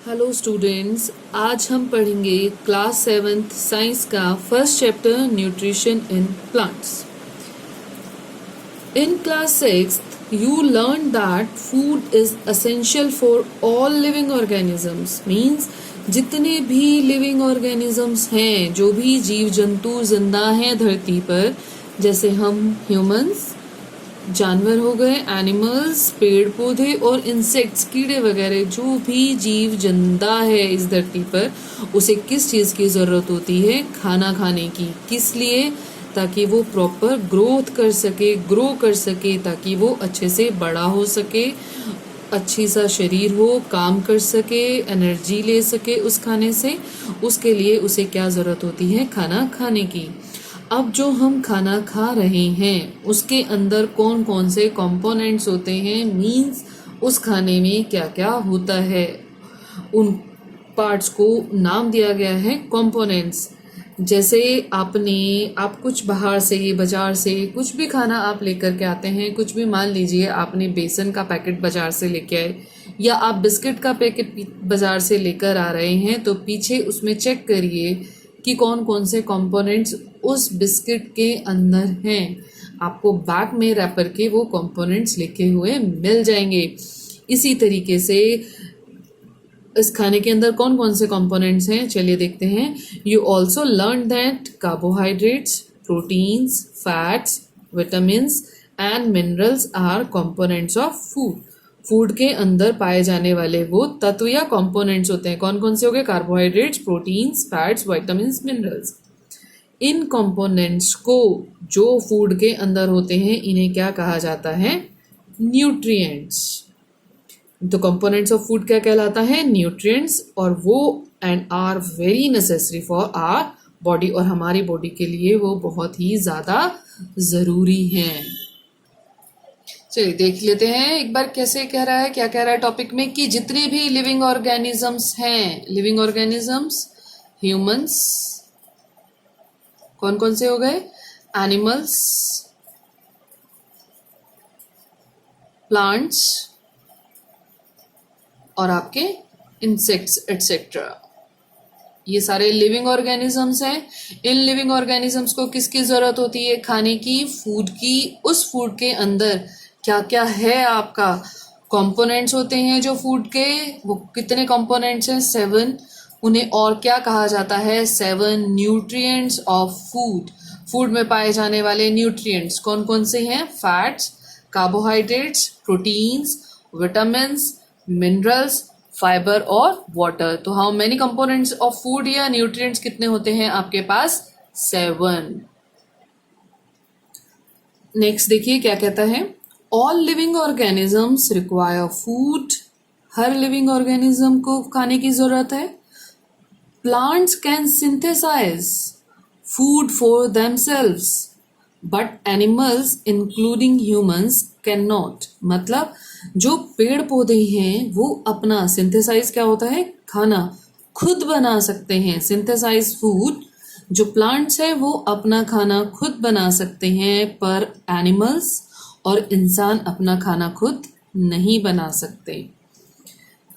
Hello students, आज हम पढ़ेंगे क्लास 7th साइंस का first chapter nutrition in plants. In class 6th, you learned that food is essential for all living organisms. Means जितने भी living organisms हैं, जो भी जीव जंतु जिंदा हैं धरती पर, जैसे हम ह्यूमंस, जानवर हो गए, एनिमल्स, पेड़ पौधे और इंसेक्ट्स, कीड़े वगैरह, जो भी जीव जिंदा है इस धरती पर, उसे किस चीज़ की ज़रूरत होती है? खाना खाने की। किस लिए? ताकि वो प्रॉपर ग्रोथ कर सके, ग्रो कर सके, ताकि वो अच्छे से बड़ा हो सके, अच्छी सा शरीर हो, काम कर सके, एनर्जी ले सके उस खाने से। उसके लिए उसे क्या ज़रूरत होती है? खाना खाने की। अब जो हम खाना खा रहे हैं उसके अंदर कौन कौन से कंपोनेंट्स होते हैं, मीन्स उस खाने में क्या क्या होता है, उन पार्ट्स को नाम दिया गया है कंपोनेंट्स। जैसे आप कुछ बाहर से, बाजार से कुछ भी खाना आप लेकर के आते हैं, कुछ भी, मान लीजिए आपने बेसन का पैकेट बाजार से लेके आए या आप बिस्किट का पैकेट बाजार से लेकर आ रहे हैं, तो पीछे उसमें चेक करिए कि कौन कौन से कंपोनेंट्स उस बिस्किट के अंदर हैं। आपको बैग में रैपर के वो कंपोनेंट्स लिखे हुए मिल जाएंगे। इसी तरीके से इस खाने के अंदर कौन कौन से कंपोनेंट्स हैं, चलिए देखते हैं। You also learn that carbohydrates, proteins, fats, vitamins and minerals are components of food. Food के अंदर पाए जाने वाले वो तत्व या कंपोनेंट्स होते हैं। कौन कौन से हो गए? Carbohydrates, proteins, fats, vitamins, minerals. इन कंपोनेंट्स को जो फूड के अंदर होते हैं, इन्हें क्या कहा जाता है? न्यूट्रिएंट्स। तो कंपोनेंट्स ऑफ फूड क्या कहलाता है? न्यूट्रिएंट्स। और वो and are very necessary for our body, और हमारी बॉडी के लिए वो बहुत ही ज़्यादा ज़रूरी हैं। चलिए देख लेते हैं एक बार कैसे कह रहा है, क्या कह रहा है टॉपिक में, कि जितने भी लिविंग ऑर्गेनिजम्स हैं, लिविंग ऑर्गेनिजम्स, ह्यूमंस, कौन कौन से हो गए? एनिमल्स, प्लांट्स और आपके इंसेक्ट्स एटसेट्रा, ये सारे लिविंग ऑर्गेनिजम्स हैं। इन लिविंग ऑर्गेनिजम्स को किसकी जरूरत होती है? खाने की, फूड की। उस फूड के अंदर क्या क्या है? आपका कंपोनेंट्स होते हैं जो फूड के, वो कितने कंपोनेंट्स हैं? 7। उन्हें और क्या कहा जाता है? 7 न्यूट्रिएंट्स ऑफ फूड। फूड में पाए जाने वाले न्यूट्रिएंट्स कौन कौन से हैं? Fats, carbohydrates, proteins, vitamins, minerals, fibre और वाटर। तो how many components of food या न्यूट्रिएंट्स कितने होते हैं आपके पास? 7। नेक्स्ट देखिए क्या कहता है। All living organisms require food. हर लिविंग ऑर्गेनिज्म को खाने की जरूरत है। Plants can synthesise food for themselves but animals including humans can not. मतलब जो पेड़ पौधे हैं वो अपना सिंथेसाइज, क्या होता है? खाना खुद बना सकते हैं, सिंथेसाइज फूड। जो प्लांट्स हैं वो अपना खाना खुद बना सकते हैं, पर एनिमल्स और इंसान अपना खाना खुद नहीं बना सकते।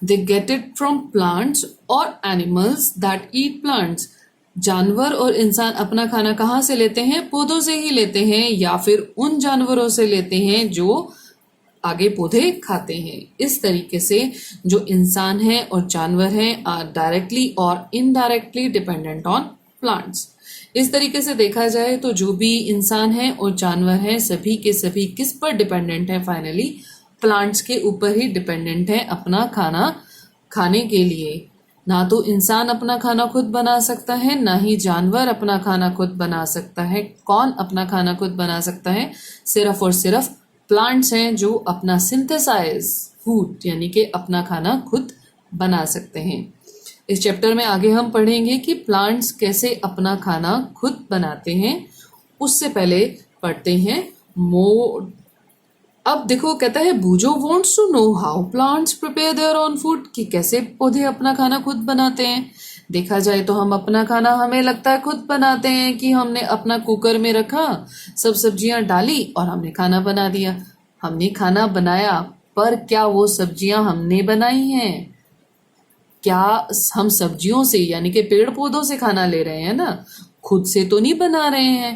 They get it from plants और एनिमल्स दैट ईट प्लांट्स। जानवर और इंसान अपना खाना कहाँ से लेते हैं? पौधों से ही लेते हैं, या फिर उन जानवरों से लेते हैं जो आगे पौधे खाते हैं। इस तरीके से जो इंसान है और जानवर हैं आर डायरेक्टली और इनडायरेक्टली डिपेंडेंट ऑन प्लांट्स। इस तरीके से देखा जाए तो जो भी इंसान है और जानवर हैं, सभी के सभी किस पर डिपेंडेंट है? फाइनली प्लांट्स के ऊपर ही डिपेंडेंट है अपना खाना खाने के लिए। ना तो इंसान अपना खाना खुद बना सकता है, ना ही जानवर अपना खाना खुद बना सकता है। कौन अपना खाना खुद बना सकता है? सिर्फ और सिर्फ प्लांट्स हैं जो अपना सिंथेसाइज फूड, यानी कि अपना खाना खुद बना सकते हैं। इस चैप्टर में आगे हम पढ़ेंगे कि प्लांट्स कैसे अपना खाना खुद बनाते हैं। उससे पहले पढ़ते हैं मोर। अब देखो कहता है बूजो wants to know how plants prepare their own food, कि कैसे पौधे अपना खाना खुद बनाते हैं। देखा जाए तो हम अपना खाना, हमें लगता है खुद बनाते हैं कि हमने अपना कुकर में रखा, सब सब्जियां डाली और हमने खाना बना दिया। हमने खाना बनाया, पर क्या वो सब्जियां हमने बनाई हैं? क्या हम सब्जियों से यानी कि पेड़ पौधों से खाना ले रहे हैं ना, खुद से तो नहीं बना रहे हैं।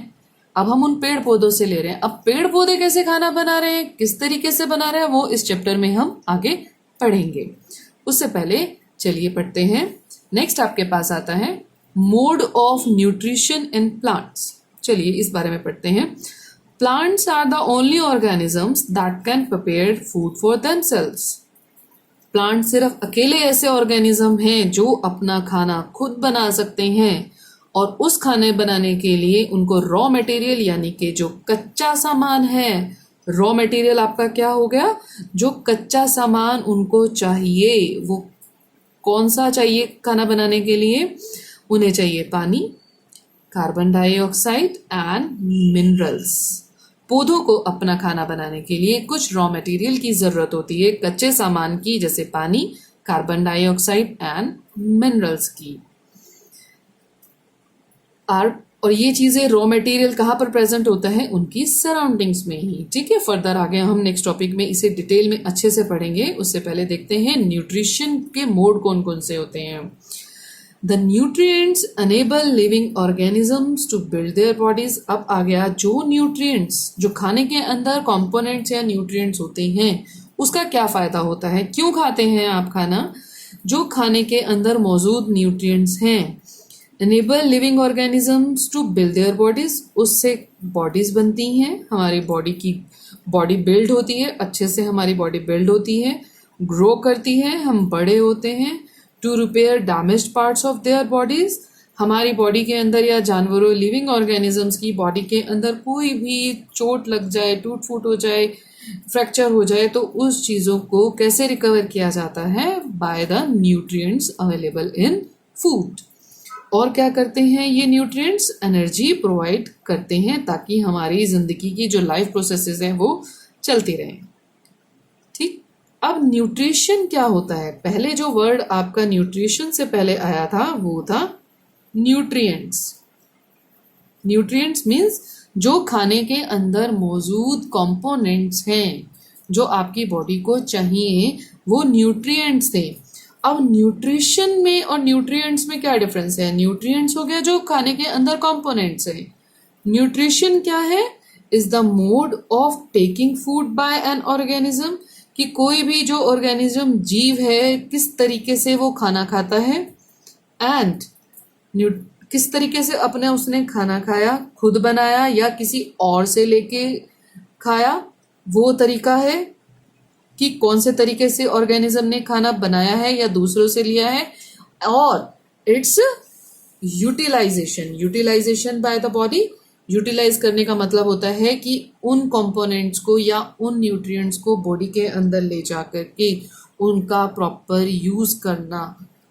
अब हम उन पेड़ पौधों से ले रहे हैं। अब पेड़ पौधे कैसे खाना बना रहे हैं, किस तरीके से बना रहे हैं, वो इस चैप्टर में हम आगे पढ़ेंगे। उससे पहले चलिए पढ़ते हैं। नेक्स्ट आपके पास आता है mode of nutrition in plants. चलिए इस बारे में पढ़ते हैं। Plants are the only organisms that can prepare food for themselves. Plant सिर्फ अकेले ऐसे ऑर्गेनिज्म हैं जो अपना खाना खुद बना सकते हैं, और उस खाने बनाने के लिए उनको रॉ मटेरियल यानी कि जो कच्चा सामान है, रॉ मटेरियल आपका क्या हो गया, जो कच्चा सामान उनको चाहिए, वो कौन सा चाहिए खाना बनाने के लिए, उन्हें चाहिए पानी, कार्बन डाइऑक्साइड एंड मिनरल्स। पौधों को अपना खाना बनाने के लिए कुछ रॉ मटेरियल की जरूरत होती है, कच्चे सामान की, जैसे पानी, कार्बन डाइऑक्साइड एंड मिनरल्स की। और ये चीजें रॉ मटेरियल कहाँ पर प्रेजेंट होता है, उनकी सराउंडिंग्स में ही। ठीक है, फर्दर आगे हम नेक्स्ट टॉपिक में इसे डिटेल में अच्छे से पढ़ेंगे। उससे पहले देखते हैं न्यूट्रिशन के मोड कौन कौन से होते हैं। The nutrients enable living organisms to build their bodies. अब आ गया जो न्यूट्रिएंट्स, जो खाने के अंदर कंपोनेंट्स या न्यूट्रिएंट्स होते हैं, उसका क्या फायदा होता है, क्यों खाते हैं आप खाना। जो खाने के अंदर मौजूद न्यूट्रिएंट्स हैं, enable living organisms to build their bodies, उससे बॉडीज बनती हैं, हमारी बॉडी की बॉडी बिल्ड होती है, अच्छे से हमारी बॉडी बिल्ड होती है, ग्रो करती है, हम बड़े होते हैं। To repair damaged parts of their bodies, हमारी बॉडी के अंदर या जानवरों लिविंग ऑर्गेनिजम्स की बॉडी के अंदर कोई भी चोट लग जाए, टूट फूट हो जाए, फ्रैक्चर हो जाए, तो उस चीज़ों को कैसे रिकवर किया जाता है, by the nutrients available in food. और क्या करते हैं ये न्यूट्रिएंट्स, एनर्जी प्रोवाइड करते हैं ताकि हमारी जिंदगी की जो लाइफ प्रोसेसेस हैं वो चलती रहें। ठीक, अब न्यूट्रिशन क्या होता है। पहले जो वर्ड आपका न्यूट्रिशन से पहले आया था वो था न्यूट्रिएंट्स। न्यूट्रिएंट्स मीन्स जो खाने के अंदर मौजूद कंपोनेंट्स हैं जो आपकी बॉडी को चाहिए, वो न्यूट्रिएंट्स थे। अब न्यूट्रिशन में और न्यूट्रिएंट्स में क्या डिफरेंस है। न्यूट्रिएंट्स हो गया जो खाने के अंदर कंपोनेंट्स है। न्यूट्रिशन क्या है, is the mode of taking food by an organism, कि कोई भी जो ऑर्गेनिज्म जीव है किस तरीके से वो खाना खाता है, एंड किस तरीके से अपने उसने खाना खाया, खुद बनाया या किसी और से लेके खाया, वो तरीका है कि कौन से तरीके से ऑर्गेनिज्म ने खाना बनाया है या दूसरों से लिया है। और its utilisation, utilisation by the body. Utilise करने का मतलब होता है कि उन कंपोनेंट्स को या उन न्यूट्रिएंट्स को बॉडी के अंदर ले जाकर के उनका प्रॉपर यूज करना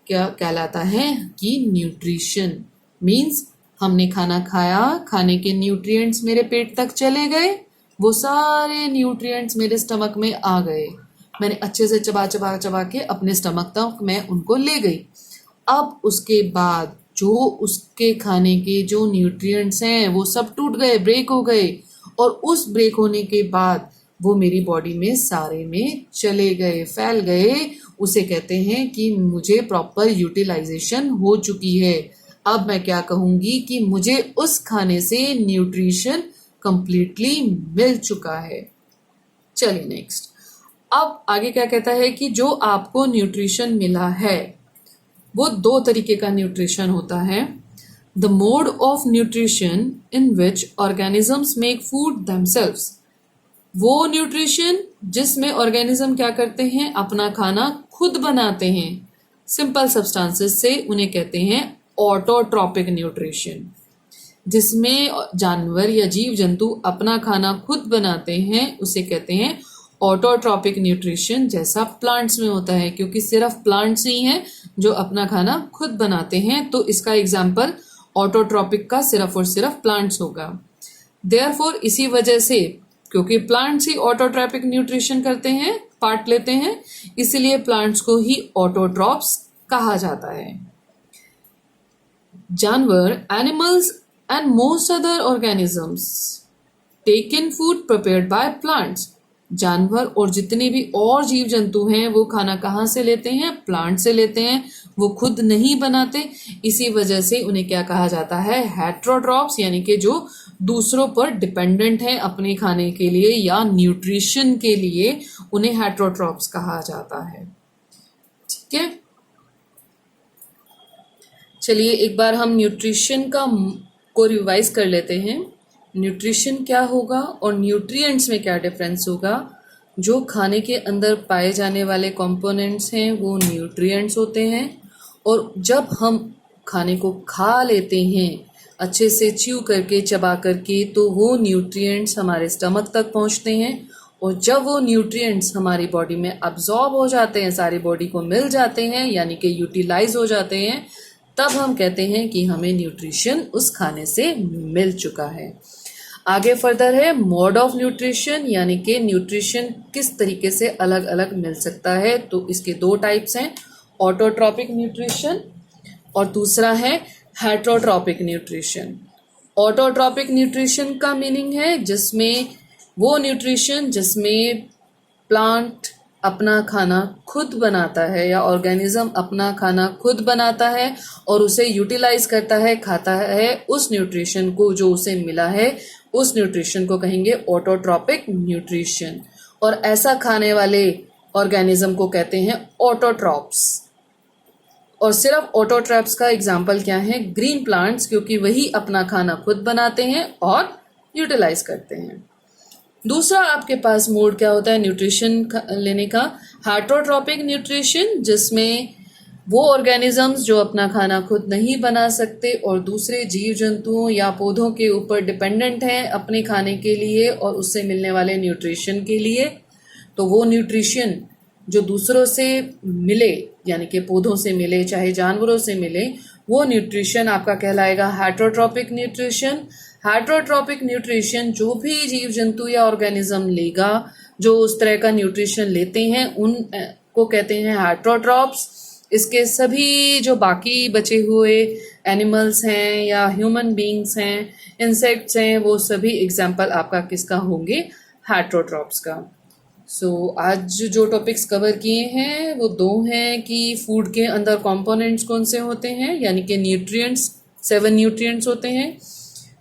क्या कहलाता है, कि न्यूट्रिशन मीन्स हमने खाना खाया, खाने के न्यूट्रिएंट्स मेरे पेट तक चले गए, वो सारे न्यूट्रिएंट्स मेरे स्टमक में आ गए, मैंने अच्छे से चबा चबा चबा के अपने स्टमक तक मैं उनको ले गई। अब उसके बाद जो उसके खाने के जो न्यूट्रिएंट्स हैं वो सब टूट गए, ब्रेक हो गए, और उस ब्रेक होने के बाद वो मेरी बॉडी में सारे में चले गए, फैल गए। उसे कहते हैं कि मुझे प्रॉपर यूटिलाइजेशन हो चुकी है। अब मैं क्या कहूँगी कि मुझे उस खाने से न्यूट्रिशन कंप्लीटली मिल चुका है। चलिए नेक्स्ट, अब आगे क्या कहता है कि जो आपको न्यूट्रिशन मिला है वो दो तरीके का न्यूट्रिशन होता है। The mode of nutrition in which organisms make food themselves, वो न्यूट्रिशन जिसमें ऑर्गेनिज्म क्या करते हैं, अपना खाना खुद बनाते हैं सिंपल सब्सटेंसेस से, उन्हें कहते हैं ऑटोट्रॉपिक न्यूट्रिशन। जिसमें जानवर या जीव जंतु अपना खाना खुद बनाते हैं उसे कहते हैं ऑटोट्रॉपिक न्यूट्रिशन, जैसा प्लांट्स में होता है, क्योंकि सिर्फ प्लांट्स ही हैं जो अपना खाना खुद बनाते हैं, तो इसका एग्जाम्पल ऑटोट्रॉपिक का सिर्फ और सिर्फ प्लांट्स होगा। देयरफॉर इसी वजह से, क्योंकि प्लांट्स ही ऑटोट्रॉपिक न्यूट्रिशन करते हैं, पार्ट लेते हैं, इसलिए प्लांट्स को ही ऑटोट्रॉप्स कहा जाता है। जानवर, animals and most other organisms take in food prepared by plants. जानवर और जितने भी और जीव जंतु हैं वो खाना कहाँ से लेते हैं? प्लांट से लेते हैं। वो खुद नहीं बनाते, इसी वजह से उन्हें क्या कहा जाता है? हेट्रोट्रॉप्स, यानी कि जो दूसरों पर डिपेंडेंट है अपने खाने के लिए या न्यूट्रिशन के लिए, उन्हें हेट्रोट्रॉप्स कहा जाता है। ठीक है, चलिए एक बार हम न्यूट्रिशन को रिवाइज कर लेते हैं। न्यूट्रिशन क्या होगा और न्यूट्रिएंट्स में क्या डिफरेंस होगा? जो खाने के अंदर पाए जाने वाले कंपोनेंट्स हैं वो न्यूट्रिएंट्स होते हैं, और जब हम खाने को खा लेते हैं अच्छे से च्यू करके, चबा करके, तो वो न्यूट्रिएंट्स हमारे स्टमक तक पहुंचते हैं, और जब वो न्यूट्रिएंट्स हमारी बॉडी में अब्जॉर्ब हो जाते हैं, सारी बॉडी को मिल जाते हैं, यानी कि यूटिलाइज हो जाते हैं, तब हम कहते हैं कि हमें न्यूट्रिशन उस खाने से मिल चुका है। आगे फर्दर है मोड ऑफ न्यूट्रिशन, यानी कि न्यूट्रिशन किस तरीके से अलग अलग मिल सकता है। तो इसके दो टाइप्स हैं, ऑटोट्रॉपिक न्यूट्रिशन और दूसरा है हेट्रोट्रॉपिक न्यूट्रिशन। ऑटोट्रॉपिक न्यूट्रिशन का मीनिंग है जिसमें वो न्यूट्रिशन जिसमें प्लांट अपना खाना खुद बनाता है या ऑर्गेनिज्म अपना खाना खुद बनाता है और उसे यूटिलाइज करता है, खाता है, उस न्यूट्रिशन को जो उसे मिला है उस न्यूट्रिशन को कहेंगे ऑटोट्रॉपिक न्यूट्रिशन। और ऐसा खाने वाले ऑर्गेनिज्म को कहते हैं ऑटोट्रॉप्स। और सिर्फ ऑटोट्रॉप्स का एग्जाम्पल क्या है? ग्रीन प्लांट्स, क्योंकि वही अपना खाना खुद बनाते हैं और यूटिलाइज करते हैं। दूसरा आपके पास मोड क्या होता है न्यूट्रिशन लेने का? हेट्रोट्रॉपिक न्यूट्रिशन, जिसमें वो ऑर्गेनिजम्स जो अपना खाना खुद नहीं बना सकते और दूसरे जीव जंतुओं या पौधों के ऊपर डिपेंडेंट हैं अपने खाने के लिए और उससे मिलने वाले न्यूट्रिशन के लिए, तो वो न्यूट्रिशन जो दूसरों से मिले, यानी कि पौधों से मिले चाहे जानवरों से मिले, वो न्यूट्रिशन आपका कहलाएगा हेट्रोट्रॉपिक न्यूट्रिशन। हेट्रोट्रॉपिक न्यूट्रिशन जो भी जीव जंतु या ऑर्गेनिज्म लेगा जो उस तरह का न्यूट्रिशन लेते हैं उन को कहते हैं हेट्रोट्रॉप्स। इसके सभी जो बाकी बचे हुए एनिमल्स हैं या ह्यूमन बीइंग्स हैं, इंसेक्ट्स हैं, वो सभी एग्जाम्पल आपका किसका होंगे? हेट्रोट्रॉप्स का। आज जो टॉपिक्स कवर किए हैं वो दो हैं कि फूड के अंदर कंपोनेंट्स कौन से होते हैं, यानी कि न्यूट्रिएंट्स, 7 न्यूट्रिएंट्स होते हैं।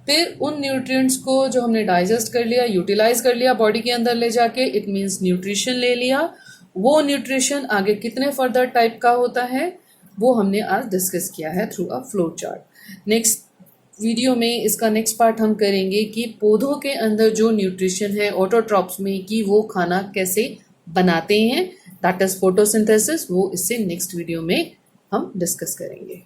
फिर उन न्यूट्रिएंट्स को जो हमने डाइजेस्ट कर लिया, यूटिलाइज कर लिया बॉडी के अंदर ले जाके, इट मीन्स न्यूट्रिशन ले लिया। वो न्यूट्रिशन आगे कितने फर्दर टाइप का होता है वो हमने आज डिस्कस किया है through a flow chart. Next video में इसका नेक्स्ट पार्ट हम करेंगे कि पौधों के अंदर जो न्यूट्रिशन है ऑटोट्रॉप्स में, कि वो खाना कैसे बनाते हैं, दैट इज फोटोसिंथेसिस। वो इससे नेक्स्ट वीडियो में हम डिस्कस करेंगे।